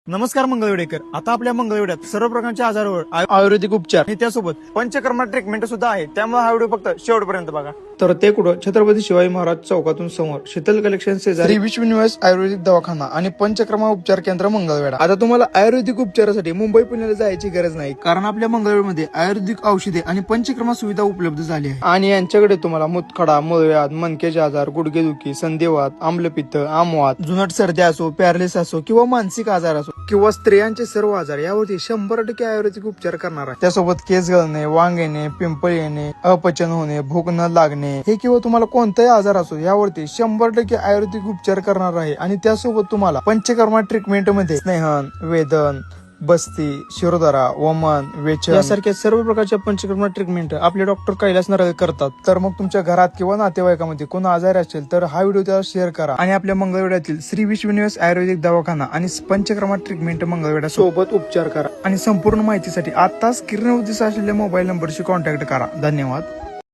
नमस्कार मंगळवेडेकर. आता आपल्या मंगळवेड्यात सर्व प्रकारच्या आजारावर आयुर्वेदिक उपचार आणि त्यासोबत पंचकर्मा ट्रीटमेंट सुद्धा आहे. त्यामुळे हा व्हिडिओ फक्त शेवटपर्यंत बघा. तर ते कुठं? छत्रपती शिवाजी महाराज चौकातून समोर शीतल कलेक्शन शेजारी विश्व निवास आयुर्वेदिक दवाखाना आणि पंचकर्मा उपचार केंद्र मंगळवेढा. आता तुम्हाला आयुर्वेदिक उपचारासाठी मुंबई पुण्याला जायची गरज नाही, कारण आपल्या मंगळवेढ्यामध्ये आयुर्वेदिक औषधे आणि पंचकर्मा सुविधा उपलब्ध झाली आहे. आणि यांच्याकडे तुम्हाला मुतखडा, मूळव्याध, मणक्याचे आजार, गुडघेदुखी, संधिवात, आम्लपित्त, आमवात, जुनाट सर्दी असो, पॅरालिस असो किंवा मानसिक आजार असो किंवा स्त्रियांचे सर्व आजार यावरती 100% आयुर्वेदिक उपचार करणार आहे. त्यासोबत केस गळणे, वांग येणे, पिंपळ येणे, अपचन होणे, भूक न लागणे हे किंवा तुम्हाला कोणताही आजार असो यावरती 100% आयुर्वेदिक उपचार करणार आहे. आणि त्यासोबत तुम्हाला पंचकर्मा ट्रीटमेंट मध्ये स्नेहन, वेदन, बस्ती, शिरोधारा, वमन, वेचन यासारख्या सर्व प्रकारच्या पंचकर्मा ट्रीटमेंट आपले डॉक्टर कैलास नरळे करतात. तर मग तुमच्या घरात किंवा नातेवाईकामध्ये कोण आजारी असेल तर हा व्हिडिओ त्याला शेअर करा आणि आपल्या मंगळवेढ्यातील श्री विश्व निवास आयुर्वेदिक दवाखाना आणि पंचकर्मा ट्रीटमेंट मंगळवेढा सोबत उपचार करा. आणि संपूर्ण माहितीसाठी आता स्क्रीनवर दिसत असलेल्या मोबाईल नंबरशी कॉन्टॅक्ट करा. धन्यवाद.